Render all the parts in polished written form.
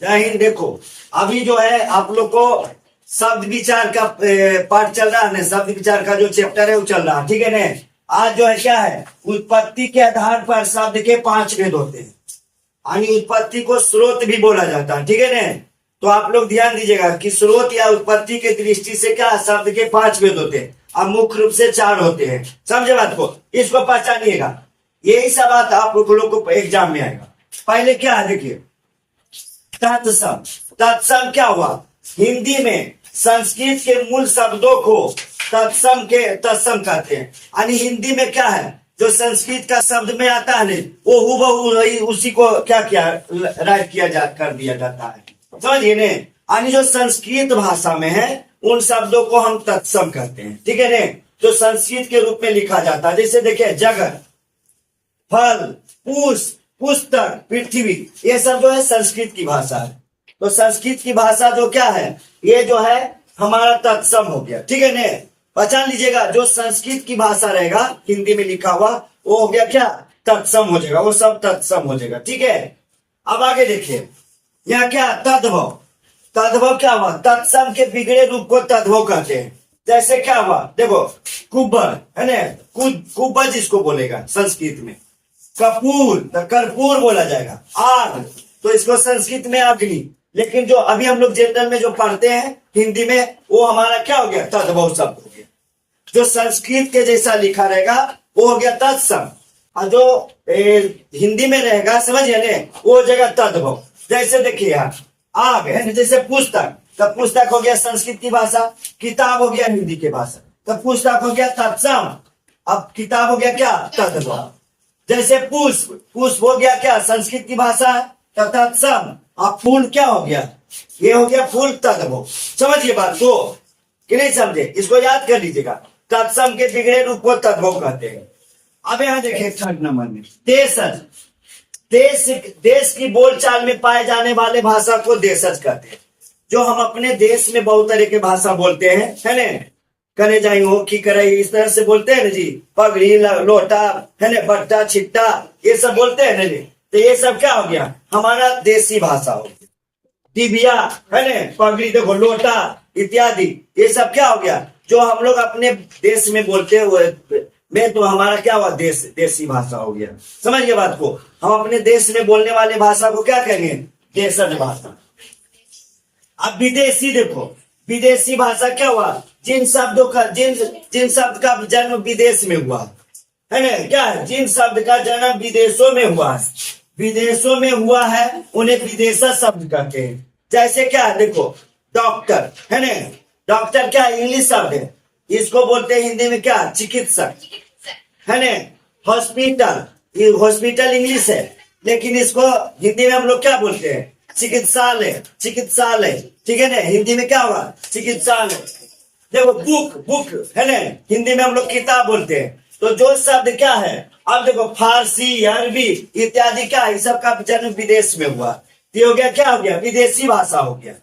जय हिंद। देखो अभी जो है आप लोग को शब्द विचार का पाठ चल रहा है ना, शब्द विचार का जो चैप्टर है वो चल रहा है, ठीक है ना। आज जो है क्या है, उत्पत्ति के आधार पर शब्द के 5 भेद होते हैं, यानी उत्पत्ति को स्रोत भी बोला जाता है, ठीक है ना। तो आप लोग ध्यान दीजिएगा कि स्रोत या उत्पत्ति के दृष्टि से क्या शब्द के 5 भेद होते हैं, अब मुख्य रूप से 4 होते हैं। समझे बात को, इसको पहचानिएगा। यही सब बात आप लोग को एग्जाम में आएगा। पहले क्या है देखिए, तत्सम। तत्सम क्या हुआ, हिंदी में संस्कृत के मूल शब्दों को तत्सम कहते हैं। यानी हिंदी में क्या है, जो संस्कृत का शब्द में आता है वो हुबहू उसी को क्या किया राइट कर दिया जाता है, समझिए ने। यानी जो संस्कृत भाषा में है उन शब्दों को हम तत्सम कहते हैं, ठीक है ने, जो संस्कृत के रूप में लिखा जाता है। जैसे देखिए जगत, फल, पुष्प, पुस्तक, पृथ्वी, ये सब जो है संस्कृत की भाषा है। तो संस्कृत की भाषा जो क्या है, ये जो है हमारा तत्सम हो गया, ठीक है ने। पहचान लीजिएगा, जो संस्कृत की भाषा रहेगा हिंदी में लिखा हुआ वो हो गया क्या, तत्सम हो जाएगा, वो सब तत्सम हो जाएगा, ठीक है। अब आगे देखिए, यहाँ क्या तद्भव। तद्भव क्या हुआ, तत्सम के बिगड़े रूप को तद्भव कहते हैं। जैसे क्या हुआ देखो, कुब्बर है ना, कुब्बर जिसको बोलेगा संस्कृत में, कपूर तो कर्पूर बोला जाएगा, आग तो इसको संस्कृत में अग्नि। लेकिन जो अभी हम लोग जनरल में जो पढ़ते हैं हिंदी में, वो हमारा क्या हो गया, तद्भव शब्द हो गया। जो संस्कृत के जैसा लिखा रहेगा वो हो गया तत्सम, और जो हिंदी में रहेगा समझिए ने, वो हो जाएगा तद्भव। जैसे देखिए यहाँ आग है, जैसे पुस्तक, तब पुस्तक हो गया संस्कृत की भाषा, किताब हो गया हिंदी की भाषा, तब पुस्तक हो गया तत्सम, अब किताब हो गया क्या, तद्भव। जैसे पुष्प, पुष्प हो गया क्या संस्कृत की भाषा तत्सम, अब फूल क्या हो गया, ये हो गया फूल तद्भव। समझिए बात को कि नहीं समझे, इसको याद कर लीजिएगा। तत्सम के बिगड़े रूप को तद्भव कहते हैं। अब यहाँ देखिए थर्ड नंबर में देशज। देश की बोलचाल में पाए जाने वाले भाषा को देशज कहते हैं। जो हम अपने देश में बहुत तरह के भाषा बोलते हैं, है ना, करे जाई हो की करे, इस तरह से बोलते हैं ना जी, पगड़ी लोटा है ना, बट्टा छिट्टा, ये सब बोलते हैं ना जी। तो ये सब क्या हो गया, हमारा देसी भाषा हो गया। डिबिया है ना, पगड़ी देखो, लोटा इत्यादि, ये सब क्या हो गया, जो हम लोग अपने देश में बोलते हुए में, तो हमारा क्या हुआ, देसी भाषा हो गया। समझिए बात को, हम अपने देश में बोलने वाले भाषा को क्या कहेंगे, देशज भाषा। अब विदेशी देखो, विदेशी भाषा क्या हुआ, जिन शब्दों का जिन शब्द का जन्म विदेश में हुआ है ना, क्या है, जिन शब्द का जन्म विदेशों में हुआ है, विदेशों में हुआ है, उन्हें विदेशज शब्द कहते हैं। जैसे क्या है देखो, डॉक्टर है ना, डॉक्टर क्या है, इंग्लिश शब्द है, इसको बोलते हैं हिंदी में क्या, चिकित्सक है ना। हॉस्पिटल, ये हॉस्पिटल इंग्लिश है, लेकिन इसको हिंदी में हम लोग क्या बोलते हैं, चिकित्सालय, चिकित्सालय, ठीक है ना, हिंदी में क्या होगा, चिकित्सालय। देखो बुक है ना, हिंदी में हम लोग किताब बोलते हैं। तो जो शब्द क्या है, अब देखो फारसी, अरबी इत्यादि क्या है, सब का जन्म विदेश में हुआ, ये हो गया क्या हो गया, विदेशी भाषा हो गया।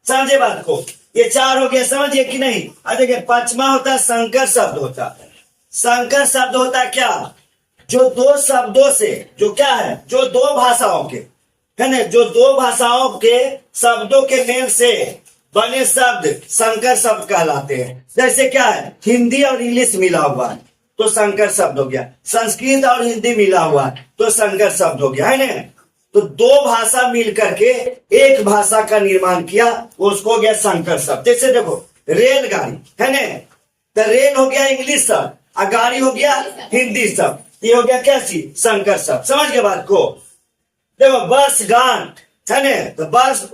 समझे बात को, ये 4 हो गया, समझिए कि नहीं। अब देखिए 5वां होता है संकर शब्द होता है। संकर शब्द होता है क्या, जो 2 शब्दों से, जो क्या है, जो 2 भाषाओं के है ना, जो 2 भाषाओं के शब्दों के मेल से बने शब्द संकर शब्द कहलाते हैं। जैसे क्या है, हिंदी और इंग्लिश मिला हुआ है तो संकर शब्द हो गया, संस्कृत और हिंदी मिला हुआ है तो संकर शब्द हो गया, है ना। तो 2 भाषा मिल करके एक भाषा का निर्माण किया, उसको हो गया संकर शब्द। जैसे देखो रेलगाड़ी है ना, तो रेल हो गया इंग्लिश शब्द और गाड़ी हो गया हिंदी शब्द, ये हो गया क्या चीज, संकर शब्द। समझ गए बात को। देखो बस गांठ है ना, तो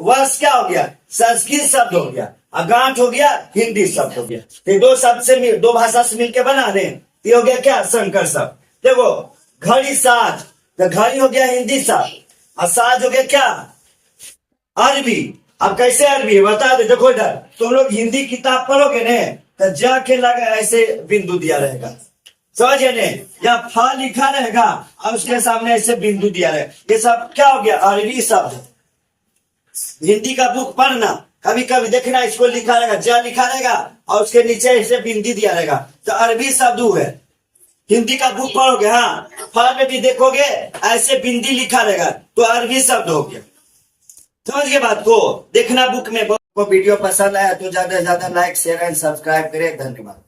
बस क्या हो गया, संस्कृत शब्द हो गया, और गांठ हो गया हिंदी शब्द हो गया। तो 2 शब्द से 2 भाषा से मिलकर बना रहे, ये हो गया क्या, संकर शब्द। देखो घड़ी साज, तो घड़ी हो गया हिंदी शब्द, और साज हो गया क्या, अरबी। अब कैसे अरबी बता दे, देखो इधर तुम लोग हिंदी किताब पढ़ोगे ने, तो जाके लगा ऐसे बिंदु दिया रहेगा, समझिए ने, या फा लिखा रहेगा और उसके सामने ऐसे बिंदु दिया रहेगा, ये सब क्या हो गया, अरबी शब्द। हिंदी का बुक पढ़ना, कभी कभी देखना, इसको लिखा रहेगा, जा लिखा रहेगा और उसके नीचे ऐसे बिंदी दिया रहेगा, तो अरबी शब्द है। हिंदी का बुक पढ़ोगे, हाँ फल में भी देखोगे ऐसे बिंदी लिखा रहेगा, तो अरबी शब्द हो गया। समझ गए बात को? देखना बुक में। वीडियो पसंद आया तो ज्यादा से ज्यादा लाइक शेयर एंड सब्सक्राइब करें। धन्यवाद।